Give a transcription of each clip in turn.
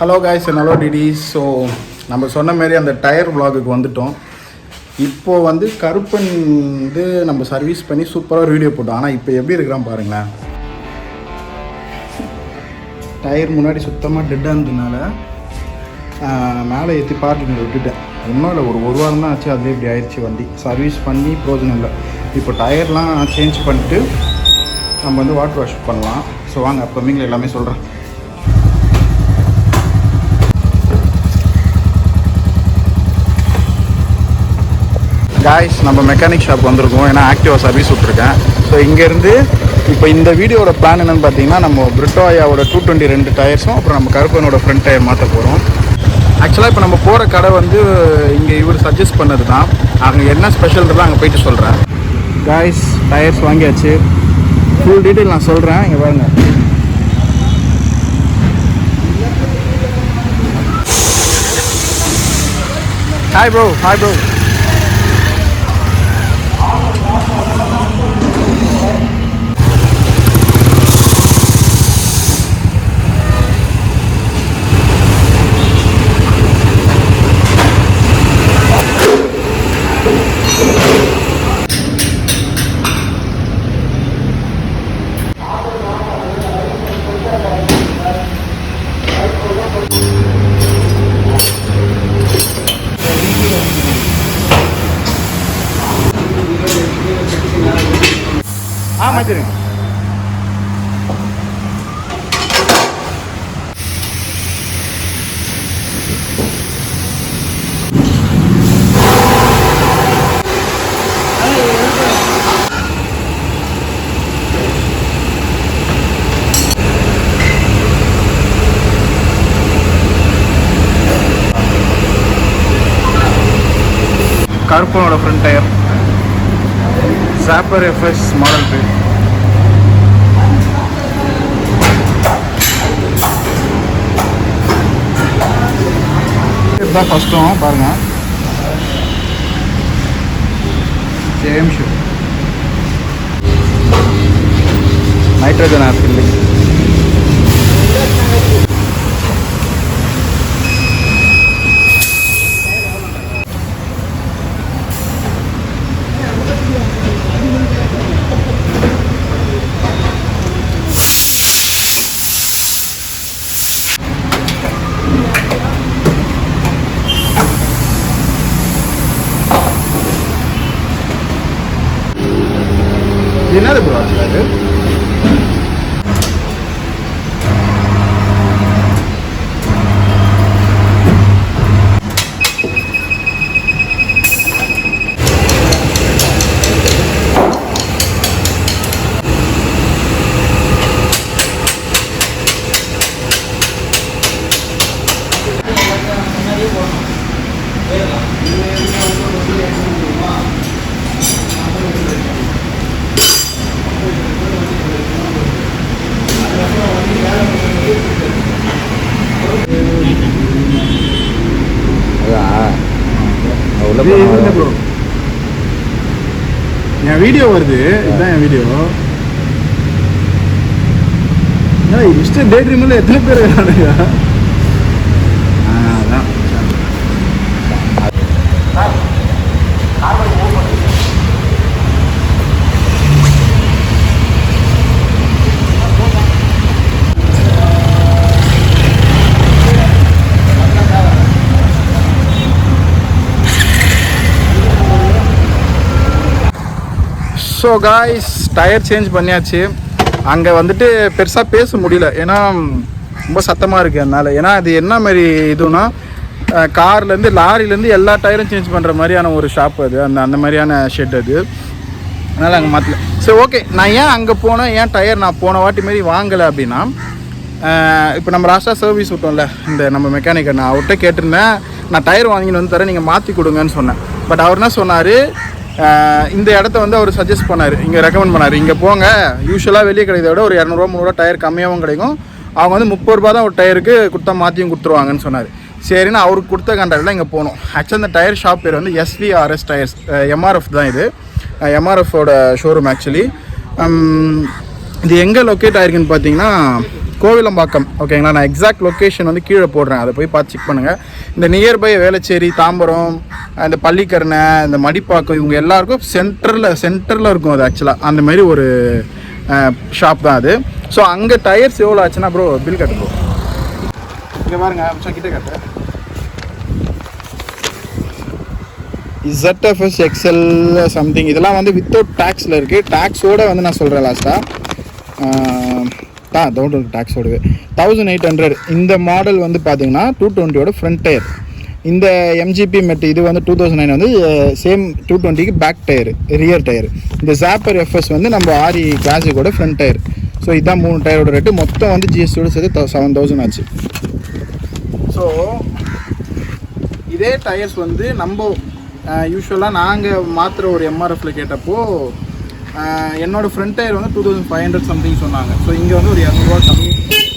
Hello guys and hello டிடிஸ். So நம்ம சொன்ன மாரி அந்த டயர் vlogக்கு வந்துட்டோம். இப்போது வந்து கருப்பன் வந்து நம்ம சர்வீஸ் பண்ணி சூப்பராக ஒரு வீடியோ போட்டோம். ஆனால் இப்போ எப்படி இருக்கிறான் பாருங்களேன். டயர் முன்னாடி சுத்தமாக டெட்டாக இருந்ததுனால மேலே ஏற்றி பார்க்கிங்கில் விட்டுட்டேன். ஒன்றும் இல்லை, ஒரு வாரம் தான் ஆச்சு. அதுவே இப்படி ஆயிடுச்சு. வண்டி சர்வீஸ் பண்ணி பிரோஜனம் இல்லை. இப்போ டயர்லாம் சேஞ்ச் பண்ணிட்டு நம்ம வந்து வாட்டர் வாஷ் பண்ணலாம். ஸோ வாங்க அப்போமிங்கில் எல்லாமே சொல்கிறேன். காய்ஸ், நம்ம மெக்கானிக் ஷாப் வந்திருக்கோம். ஏன்னா ஆக்டிவா சர்வீஸ் விட்ருக்கேன். ஸோ இங்கேருந்து இப்போ இந்த வீடியோட பிளான் என்னென்னு பார்த்தீங்கன்னா, நம்ம பிரிட்டோயாவோட 222 டயர்ஸும் அப்புறம் நம்ம கருப்பனோட ஃப்ரண்ட் டயர் மாற்ற போகிறோம். ஆக்சுவலாக இப்போ நம்ம போகிற கடை வந்து இங்கே இவர் சஜஸ்ட் பண்ணது தான். அங்கே என்ன ஸ்பெஷல்ன்றலாம் அங்கே போயிட்டு சொல்கிறேன். காய்ஸ், டயர்ஸ் வாங்கியாச்சு. ஃபுல் டீட்டெயில் நான் சொல்கிறேன். இங்கே பாருங்க. Hi bro. Hi bro. மாற்றிடுங்க. கருப்பனோட front tyre Zapper FS model பேர். இதுதான் ஃபஸ்ட்டும் பாருங்கள். Same shoe nitrogen air filling. என்னது ப்ரோ அது? என் வீடியோ வருது. இதுதான் என் வீடியோ. மிஸ்டர் டே ட்ரீமில் எத்தனை பேர் இருக்கானுங்க? அதான் ஸோ காய்ஸ், டயர் சேஞ்ச் பண்ணியாச்சு. அங்கே வந்துட்டு பெருசாக பேச முடியல, ஏன்னா ரொம்ப சத்தமாக இருக்குது. அதனால் ஏன்னா அது என்ன மாதிரி இதுனா, கார்லேருந்து லாரிலேருந்து எல்லா டயரும் சேஞ்ச் பண்ணுற மாதிரியான ஒரு ஷாப் அது. அந்த மாதிரியான ஷெட் அது. அதனால் அங்கே மாற்றல. சரி, ஓகே. நான் ஏன் அங்கே போனேன், ஏன் டயர் நான் போன வாட்டி மாரி வாங்கலை அப்படின்னா, இப்போ நம்ம லாஸ்ட்டாக சர்வீஸ் விட்டோம்ல இந்த நம்ம மெக்கானிக்கை, நான் அவர்கிட்ட கேட்டிருந்தேன், நான் டயர் வாங்கிட்டு வந்து தரேன், நீங்கள் மாற்றி கொடுங்கன்னு சொன்னேன். பட் அவர் என்ன சொன்னார், இந்த இடத்த வந்து அவர் சஜஸ்ட் பண்ணார், இங்கே ரெக்கமெண்ட் பண்ணார். இங்கே போங்க, யூஸ்வலாக வெளியே கிடைக்கிறத விட ஒரு 200 300 டயர் கம்மியாகவும் கிடைக்கும். அவங்க வந்து 30 ரூபா தான் ஒரு டயருக்கு கொடுத்தா மாற்றியும் கொடுத்துருவாங்கன்னு சொன்னார். சரின்னு அவருக்கு கொடுத்த கான்டாக்டில் இங்கே போனோம். ஆக்சுவலாக இந்த டயர் ஷாப் பேர் வந்து SVRS டயர்ஸ், MRF தான் இது. MRFோட ஷோரூம் ஆக்சுவலி. இது எங்கே லொக்கேட் ஆகிருக்குன்னு பார்த்தீங்கன்னா கோவிலம்பாக்கம். ஓகேங்களா, நான் எக்ஸாக்ட் லொக்கேஷன் வந்து கீழே போடுறேன், அதை போய் பார்த்து செக் பண்ணுங்கள். இந்த நியர்பை வேளச்சேரி, தாம்பரம், இந்த பள்ளிக்கரணை, இந்த மடிப்பாக்கம், இவங்க எல்லாருக்கும் சென்டரில் இருக்கும் அது. ஆக்சுவலாக அந்த மாதிரி ஒரு ஷாப் தான் அது. ஸோ அங்கே டயர்ஸ் எவ்வளோ ஆச்சுன்னா ப்ரோ பில் கட்டு ப்ரோ. இங்கே பாருங்க, கிட்டே கட்டு. ZFS XL சம்திங், இதெல்லாம் வந்து வித்தவுட் டேக்ஸில் இருக்குது. டேக்ஸோடு வந்து நான் சொல்கிறேன் லாஸ்ட்டாக டேக்ஸோடவே 1800. இந்த மாடல் வந்து பார்த்தீங்கன்னா 220 ஃப்ரண்ட் டயர். இந்த MGP மெட் இது வந்து 2009 வந்து சேம் 220க்கு பேக் டயர், ரியர் டயர். இந்த Zapper FS வந்து நம்ம RE கிளாசிக்கோட ஃப்ரண்ட் டயர். ஸோ இதுதான் 3 டயரோட ரேட்டு. மொத்தம் வந்து GSTயோட சேர்த்து 7000 ஆச்சு. ஸோ இதே டயர்ஸ் வந்து நம்ம யூஸ்வலாக நாங்கள் மாத்திர ஒரு MRFல கேட்டப்போ என்னோடய ஃப்ரண்ட் டயர் வந்து 2500 சம்திங் சொன்னாங்க. ஸோ இங்கே வந்து ஒரு 200 கம்மி.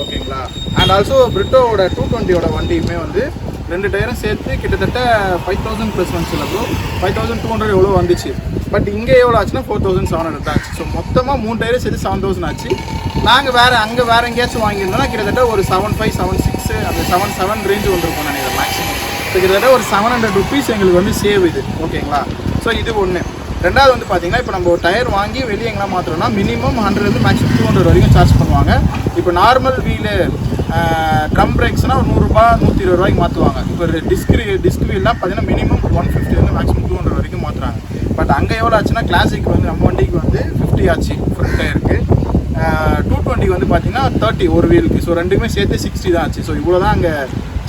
ஓகேங்களா. அண்ட் ஆல்சோ பிரிட்டோவோட 220 வண்டியுமே வந்து 2 டயரும் சேர்த்து கிட்டத்தட்ட 5000 ப்ளஸ் வந்துச்சு. இல்லை ப்ரோ, 5200 எவ்வளோ வந்துச்சு. பட் இங்கே எவ்வளோ ஆச்சுன்னா 4700 தான் ஆச்சு. ஸோ மொத்தமாக 3 டயரும் சேர்த்து 7000 ஆச்சு. நாங்கள் அங்கே வேறு எங்கேயாச்சும் வாங்கியிருந்தோம்னா கிட்டத்தட்ட ஒரு 75, 76, அந்த 77 ரேஞ்சு வந்துருக்கோம் நினைக்கிறேன் மேக்ஸிமம். ஸோ கிட்டத்தட்ட ஒரு 700 ருபீஸ் எங்களுக்கு வந்து சேவ் இது. ஓகேங்களா. ஸோ இது ஒன்று. ரெண்டாவது வந்து பார்த்தீங்கன்னா, இப்போ நம்ம ஒரு டயர் வாங்கி வெளியே எங்கெல்லாம் மாற்றோம்னா மினிமம் 100 மேக்ஸிமம் 200 வரைக்கும் சார்ஜ் பண்ணுவாங்க. இப்போ நார்மல் வீலு ட்ரம் பிரேக்ஸ்னால் ஒரு 100 ரூபா 120 ரூபாய்க்கு மாற்றுவாங்க. இப்போ டிஸ்க் வீல்லாம் பார்த்தீங்கன்னா மினிமம் 150 மேக்ஸிமம் 200 வரைக்கும் மாற்றுறாங்க. பட் அங்கே எவ்வளோ ஆச்சுன்னா, கிளாசிக் வந்து நம்ம வண்டிக்கு வந்து 50 ஆச்சு ஃப்ரண்ட் டயருக்கு. 220 வந்து பார்த்தீங்கன்னா 30 ஒரு வீலுக்கு. ஸோ ரெண்டுமே சேர்த்து 60 தான் ஆச்சு. ஸோ இவ்வளோ தான் அங்கே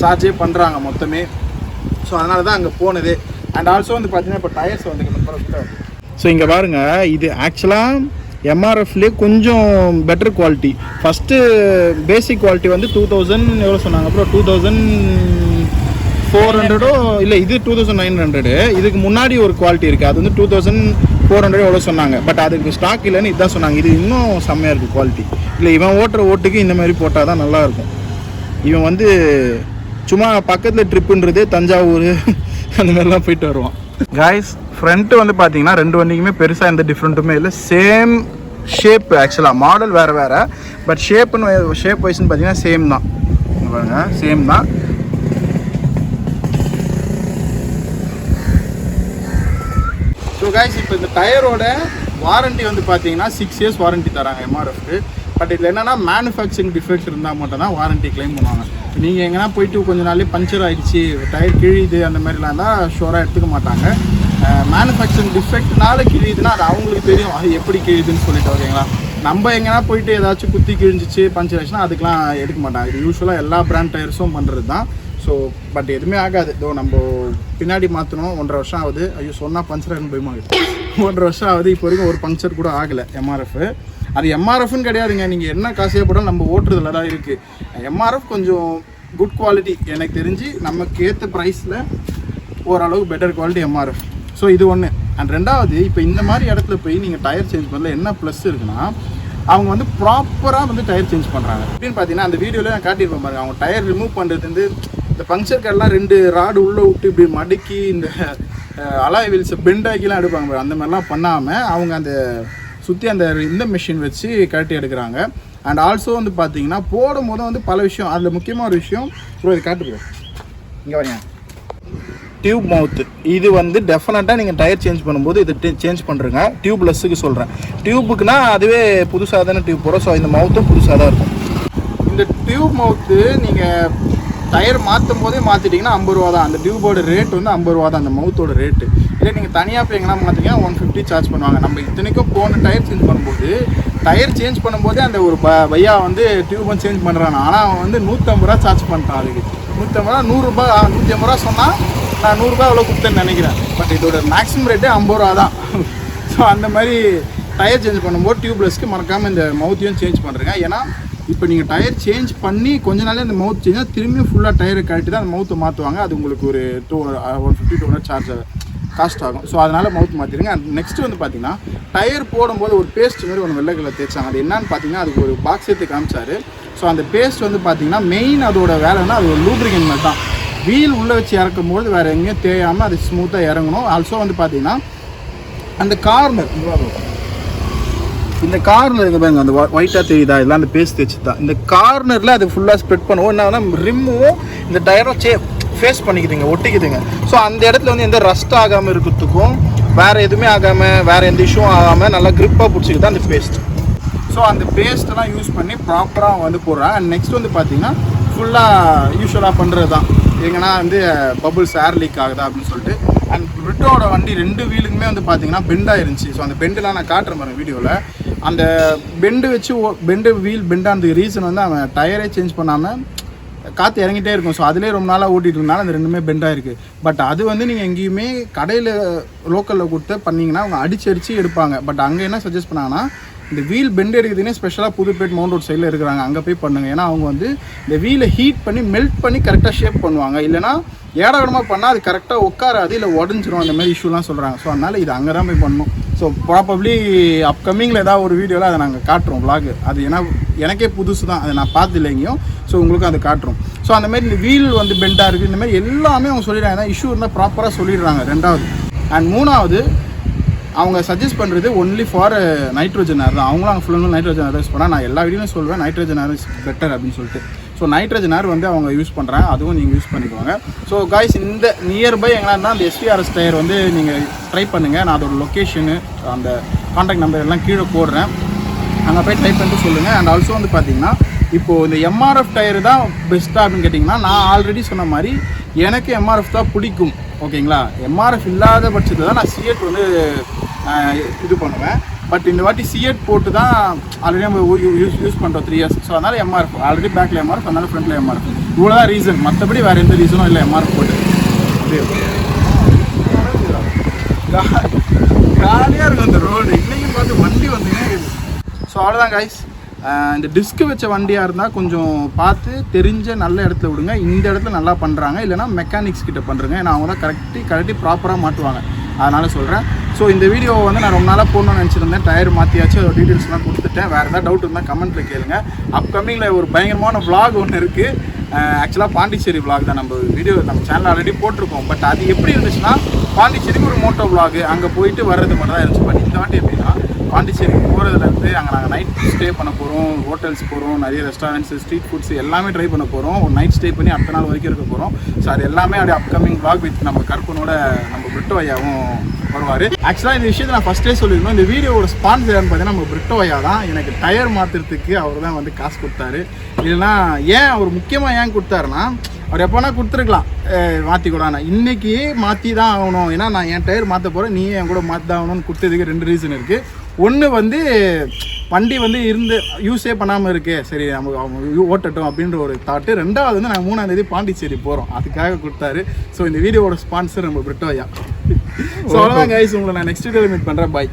சார்ஜே பண்ணுறாங்க மொத்தமே. ஸோ அதனால தான் அங்கே போனது. அண்ட் ஆல்சோ வந்து பார்த்தீங்கன்னா இப்போ டயர்ஸ் வந்து ஸோ இங்கே பாருங்கள், இது ஆக்சுவலாக MRFலேயே கொஞ்சம் better quality. First basic quality வந்து 2000 எவ்வளோ சொன்னாங்க அப்புறம் 2400 இல்லை, இது 2900. இதுக்கு முன்னாடி ஒரு குவாலிட்டி இருக்குது, அது வந்து 2400 எவ்வளோ சொன்னாங்க. பட் அதுக்கு ஸ்டாக் இல்லைன்னு இதுதான் சொன்னாங்க. இது இன்னும் செம்மையாக இருக்குது குவாலிட்டி. இல்லை, இவன் ஓட்டுற ஓட்டுக்கு இந்த மாதிரி போட்டால் தான் நல்லாயிருக்கும். இவன் வந்து சும்மா பக்கத்தில் ட்ரிப்புன்றதே தஞ்சாவூர் அந்த மாதிரிலாம் போயிட்டு வருவான். காய்ஸ், ஃப்ரண்ட்டு வந்து பார்த்தீங்கன்னா 2 வண்டிக்குமே பெருசாக எந்த டிஃப்ரெண்ட்டுமே இல்லை. Same shape. ஆக்சுவலாக மாடல் வேறு பட் ஷேப் வைஸ்ன்னு பார்த்தீங்கன்னா சேம் தான். பாருங்க, சேம் தான். ஸோ காய்ஸ், இப்போ இந்த டயரோட வாரண்ட்டி வந்து பார்த்தீங்கன்னா 6 இயர்ஸ் வாரண்ட்டி தராங்க MRFக்கு. பட் இதில் என்னென்னா மேனுஃபேக்சரிங் டிஃபெக்ட் இருந்தால் மட்டும் தான் வாரண்ட்டி கிளைம் பண்ணுவாங்க. நீங்கள் எங்கன்னா போயிட்டு கொஞ்ச நாள்லேயே பஞ்சர் ஆகிடுச்சு, டயர் கிழியுது, அந்த மாதிரிலாம் தான் ஷோராக எடுத்துக்க மாட்டாங்க. மேனுஃபேக்சரிங் டிஃபெக்ட்னால கிழியுதுன்னா அது அவங்களுக்கு தெரியும் அது எப்படி கிழியுதுன்னு சொல்லிட்டு. ஓகேங்களா. நம்ம எங்கன்னா போயிட்டு ஏதாச்சும் குத்தி கிழிஞ்சிச்சு பஞ்சர் ஆச்சுன்னா அதுக்கெலாம் எடுக்க மாட்டாங்க. இது யூஸ்வலாக எல்லா பிராண்ட் டயர்ஸும் பண்ணுறது தான். ஸோ பட் எதுவுமே ஆகாது. இதோ நம்ம பின்னாடி மாற்றணும், 1.5 வருஷம் ஆகுது. ஐயோ சொன்னால் பஞ்சர் ஆகுன்னு பயமாகுது. 1.5 வருஷம் ஆகுது, இப்போ வரைக்கும் ஒரு பஞ்சர் கூட ஆகலை MRF. அது MRFன்னு கிடையாதுங்க, நீங்கள் என்ன காசையாக போட்டாலும் நம்ம ஓட்டுறதுல தான் இருக்குது. MRF கொஞ்சம் குட் குவாலிட்டி எனக்கு தெரிஞ்சு, நமக்கு ஏற்ற ப்ரைஸில் ஓரளவுக்கு பெட்டர் குவாலிட்டி MRF. ஸோ இது ஒன்று. அண்ட் ரெண்டாவது, இப்போ இந்த மாதிரி இடத்துல போய் நீங்கள் டயர் சேஞ்ச் பண்ணல என்ன ப்ளஸ் இருக்குன்னா, அவங்க வந்து ப்ராப்பராக வந்து டயர் சேஞ்ச் பண்ணுறாங்க. எப்படின்னு பார்த்தீங்கன்னா, அந்த வீடியோவில் நான் காட்டியிருப்பேன் பாருங்க, அவங்க டயர் ரிமூவ் பண்ணுறது இந்த பங்க்சர் கார்டெலாம் 2 ராடு உள்ளே விட்டு இப்படி மடக்கி இந்த அலாய் வீல்ஸை பெண்டாக்கிலாம் எடுப்பாங்க. அந்த மாதிரிலாம் பண்ணாமல் அவங்க அந்த சுற்றி அந்த இந்த மிஷின் வச்சு கழட்டி எடுக்கிறாங்க. அண்ட் ஆல்சோ வந்து பார்த்தீங்கன்னா போடும் போது வந்து பல விஷயம், அதில் முக்கியமாக ஒரு விஷயம் ப்ரோ, இது காட்டுப்போம் இங்கே வரீங்க, டியூப் மவுத்து. இது வந்து டெஃபினட்டாக நீங்கள் டயர் சேஞ்ச் பண்ணும்போது இது சேஞ்ச் பண்ணுறங்க. டியூப்லெஸ்ஸுக்கு சொல்கிறேன். டியூபுக்குன்னா அதுவே புதுசாக தானே டியூப் போகிறோம். ஸோ இந்த மவுத்தும் புதுசாக தான் இருக்கும். இந்த டியூப் மவுத்து நீங்கள் டயர் மாற்றும் போதே மாற்றிட்டிங்கன்னா 50 ரூபா தான். அந்த டியூபோட ரேட் வந்து 50 ரூபா தான், அந்த மவுத்தோட ரேட்டு. இல்லை நீங்கள் தனியாக போய் எங்கன்னா மாற்றிங்கன்னா 150 சார்ஜ் பண்ணுவாங்க. நம்ம இத்தனைக்கும் போன டயர் சேஞ்ச் பண்ணும்போது டயர் சேஞ்ச் பண்ணும்போதே அந்த ஒரு பையா வந்து டியூபும் சேஞ்ச் பண்ணுறான். ஆனால் அவன் வந்து 150 ரூபா சார்ஜ் பண்ணுறான். அதுக்கு 150 ரூபா, 100 ரூபா, 150 ரூபா சொன்னால் நான் 100 ரூபா எவ்வளோ கொடுத்தேன்னு நினைக்கிறேன். பட் இதோட மேக்ஸிமம் ரேட்டே 50 ரூபா தான். ஸோ அந்த மாதிரி டயர் சேஞ்ச் பண்ணும்போது டியூப்லெஸ்க்கு மறக்காமல் இந்த மவுத்தையும் சேஞ்ச் பண்ணுறேங்க. ஏன்னா இப்போ நீங்கள் டயர் சேஞ்ச் பண்ணி கொஞ்ச நாளே அந்த மவுத் சேஞ்சாக திரும்பியும் ஃபுல்லாக டயரை கழட்டி தான் அந்த மவுத்தை மாற்றுவாங்க. அது உங்களுக்கு ஒரு 150-200 சார்ஜ் காஸ்ட் ஆகும். ஸோ அதனால் மவுத் மாற்றிடுங்க. அண்ட் நெக்ஸ்ட் வந்து பார்த்தீங்கன்னா, டயர் போடும்போது ஒரு பேஸ்ட் மாதிரி ஒன்று வெள்ளை கலர் தேய்ச்சாங்க. அது என்னன்னு பார்த்தீங்கன்னா, அதுக்கு ஒரு பாக்ஸ் எடுத்து காமிச்சாரு. ஸோ அந்த பேஸ்ட் வந்து பார்த்தீங்கன்னா மெயின் அதோட வேலைன்னா அது ஒரு லூப்ரிகன்ட் மாதிரி தான். வீல் உள்ளே வச்சு இறக்கும்போது வேறு எங்கேயும் தேயாமல் அது ஸ்மூத்தாக இறங்கணும். ஆல்சோ வந்து பார்த்தீங்கன்னா அந்த கார்னர் இந்த கார்னர் இருக்க பாருங்க, அந்த ஒயிட்டாக தெரியுதா, இதெல்லாம் அந்த பேஸ்ட் தேய்ச்சி தான். இந்த கார்னரில் அது ஃபுல்லாக ஸ்ப்ரெட் பண்ணுவோம். என்னன்னா ரிம்மும் இந்த டயரும் ஃபேஸ் பண்ணிக்குதுங்க, ஒட்டிக்குதுங்க. ஸோ அந்த இடத்துல வந்து எந்த ரஸ்ட் ஆகாமல் இருக்கிறதுக்கும் வேறு எதுவுமே ஆகாமல் வேறு எந்த இஷ்யூவும் ஆகாமல் நல்லா க்ரிப்பாக பிடிச்சிக்கிது அந்த பேஸ்ட். ஸோ அந்த பேஸ்ட்டெல்லாம் யூஸ் பண்ணி ப்ராப்பராக வந்து போடுறேன். அண்ட் நெக்ஸ்ட் வந்து பார்த்தீங்கன்னா ஃபுல்லாக யூஸ்வலாக பண்ணுறது தான். எங்கன்னா வந்து பபுள்ஸ் ஏர் லீக் ஆகுதா அப்படின்னு சொல்லிட்டு. அண்ட் பிரிட்டோட வண்டி 2 வீலுக்குமே வந்து பார்த்தீங்கன்னா பெண்டாக இருந்துச்சு. ஸோ அந்த பெண்டெலாம் நான் காட்டுறேன் பாருங்க வீடியோவில். அந்த பெண்டு வச்சு வீல் பெண்டானது ரீசன் வந்து அவன் டயரே சேஞ்ச் பண்ணாமல் காற்று இறங்கிட்டே இருக்கும். ஸோ அதிலே ரொம்ப நாளாக ஓட்டிகிட்டு இருந்தாலும் அந்த 2மே பெண்டாக இருக்குது. பட் அது வந்து நீங்கள் எங்கேயுமே கடையில் லோக்கலில் கொடுத்து பண்ணிங்கன்னா அவங்க அடிச்சு எடுப்பாங்க. பட் அங்கே என்ன சஜஸ்ட் பண்ணாங்கன்னா, இந்த வீல் பெண்ட் எடுக்குதுன்னே ஸ்பெஷலாக புதுப்பேட் மவுண்ட் ரோட் சைடில் இருக்கிறாங்க, அங்கே போய் பண்ணுங்கள். ஏன்னா அவங்க வந்து இந்த வீலை ஹீட் பண்ணி மெல்ட் பண்ணி கரெக்டாக ஷேப் பண்ணுவாங்க. இல்லைனா ஏடாவிடமாக பண்ணால் அது கரெக்டாக உட்காராது, இல்லை உடஞ்சிரும், அந்த மாதிரி இஷ்யூலாம் சொல்கிறாங்க. ஸோ அதனால் இது அங்கே தான் போய் பண்ணணும். ஸோ ப்ராபப்ளி அப்கமிங்கில் ஏதாவது ஒரு வீடியோவில் அதை நாங்கள் காட்டுறோம் vlog. அது ஏன்னா எனக்கே புதுசு தான், அதை நான் பார்த்து இல்லைங்கயும். ஸோ உங்களுக்கும் அதை காட்டுறோம். ஸோ அந்த மாதிரி இந்த வீல் வந்து பெண்டாக இருக்குது, இந்த மாதிரி எல்லாமே அவங்க சொல்லிடுறாங்க. ஏன்னா இஷ்யூ இருந்தால் ப்ராப்பராக சொல்லிடுறாங்க. 2வது அண்ட் 3வது அவங்க சஜஸ்ட் பண்ணுறது ஒன்லி ஃபார் நைட்ரோஜன் ஏர் தான். அவங்களும் ஃபுல்லாக நைட்ரோஜன் ஏர் யூஸ் பண்ணால் நான் எல்லா வீடியோவும் சொல்வேன் நைட்ரோஜன் ஏர் இஸ் பெட்டர் அப்படின்னு சொல்லிட்டு. ஸோ நைட்ரோஜன் ஏர் வந்து அவங்க யூஸ் பண்ணுறாங்க, அதுவும் நீங்கள் யூஸ் பண்ணிக்குவாங்க. ஸோ காய்ஸ், இந்த நியர்பை எங்கன்னா இருந்தால் அந்த எஸ்விஆர்எஸ் டயர் வந்து நீங்கள் ட்ரை பண்ணுங்கள். நான் அதோட லொக்கேஷனு அந்த கான்டாக்ட் நம்பர் எல்லாம் கீழே போடுறேன், அங்கே போய் ட்ரை பண்ணிட்டு சொல்லுங்கள். அண்ட் ஆல்சோ வந்து பார்த்தீங்கன்னா இப்போது இந்த எம்ஆர்எஃப் டயர் தான் பெஸ்ட்டாக அப்படின்னு கேட்டிங்கன்னா, நான் ஆல்ரெடி சொன்ன மாதிரி எனக்கு எம்ஆர்எஃப் தான் பிடிக்கும். ஓகேங்களா, எம்ஆர்எஃப் இல்லாத பட்சத்தில் தான் நான் சிஎட் வந்து இது பண்ணுவேன். பட் இந்த வாட்டி சிஎட் போட்டு தான் ஆல்ரெடி நம்ம யூஸ் பண்ணுறோம் 3 இயர்ஸ். ஸோ அதனால் எம்ஆர்எஃப் ஆல்ரெடி பேக்கில் எம்ஆர்எஃப், அதனால் ஃப்ரண்ட்டில் எம்ஆர்எஃப். இவ்வளோ தான் ரீசன், மற்றபடி வேறு எந்த ரீசனும் இல்லை எம்ஆர்எஃப் போட்டு. ஜாலியாக இருக்கும் அந்த ரோடு. இன்றைக்கி பார்த்து வண்டி வந்துன்னே இருக்குது. ஸோ அவ்வளோதான் காய்ஸ். இந்த டிஸ்க்கு வச்ச வண்டியாக இருந்தால் கொஞ்சம் பார்த்து தெரிஞ்ச நல்ல இடத்துல விடுங்க. இந்த இடத்துல நல்லா பண்ணுறாங்க, இல்லைனா மெக்கானிக்ஸ் கிட்ட பண்ணுறேங்க. ஏன்னா அவங்க தான் கரெக்டி ப்ராப்பராக மாட்டுவாங்க. அதனால் சொல்கிறேன். ஸோ இந்த வீடியோவை வந்து நான் ரொம்ப நாளாக போடணும்னு நினச்சிருந்தேன். டயர் மாற்றியாச்சு, அதோட டீட்டெயில்ஸ்லாம் கொடுத்துட்டேன். வேறு ஏதாவது டவுட் இருந்தால் கமெண்ட்டில் கேளுங்க. அப்கமிங்கில் ஒரு பயங்கரமான vlog ஒன்று இருக்குது. ஆக்சுவலாக பாண்டிச்சேரி vlog தான். நம்ம சேனல் ஆல்ரெடி போட்டிருக்கோம். பட் அது எப்படி இருந்துச்சுன்னா, பாண்டிச்சேரிக்கு ஒரு மோட்டோ vlog, அங்கே போயிட்டு வர்றது மட்டும் தான் இருந்துச்சு. பட் இந்த வாட்டி எப்படின்னா, பாண்டிச்சேரிக்கு போகிறதுலேருந்து அங்கே நாங்கள் நைட் ஸ்டே பண்ண போகிறோம், ஹோட்டல்ஸ் போகிறோம், நிறைய ரெஸ்டாரண்ட்ஸு, ஸ்ட்ரீட் ஃபுட்ஸ் எல்லாமே ட்ரை பண்ண போகிறோம். ஒரு நைட் ஸ்டே பண்ணி அடுத்த நாள் வரைக்கும் இருக்க போகிறோம். ஸோ அது எல்லாமே அப்படியே அப்கமிங் vlog வித் நம்ம கற்பனோட நம்ம பிரிட்டோ ஐயாவும் வருவார். ஆக்சுவலாக இந்த விஷயத்தை நான் ஃபஸ்ட்டே சொல்லியிருந்தோம். இந்த வீடியோவோட ஸ்பான்சர் பார்த்தீங்கன்னா நம்ம பிரிட்டோ ஐயா தான். எனக்கு டயர் மாற்றுறதுக்கு அவர் தான் வந்து காசு கொடுத்தாரு. இல்லைன்னா ஏன் அவர் முக்கியமாக ஏன் கொடுத்தாருன்னா, அவர் எப்போனா கொடுத்துருக்கலாம் மாற்றி கூடாண்ணா, இன்றைக்கி மாற்றி தான் ஆகணும், ஏன்னா நான் என் டயர் மாற்ற போகிறேன், நீ என் கூட மாற்றி தான் ஆகணும்னு கொடுத்ததுக்கு 2 ரீசன் இருக்குது. ஒன்று வந்து வண்டி வந்து யூஸே பண்ணாமல் இருக்கே, சரி நம்ம ஓட்டட்டும் அப்படின்ற ஒரு தாட்டு. 2வது வந்து நாங்கள் 3ஆம் தேதி பாண்டிச்சேரி போகிறோம், அதுக்காக கொடுத்தாரு. ஸோ இந்த வீடியோவோட ஸ்பான்சர் நம்ம பிரிட்டோ ஐயா. ஸோ அவ்வளோதான் கைஸ், உங்களை நான் நெக்ஸ்ட் வீடியோவில் மீட் பண்ணுறேன். பாய்.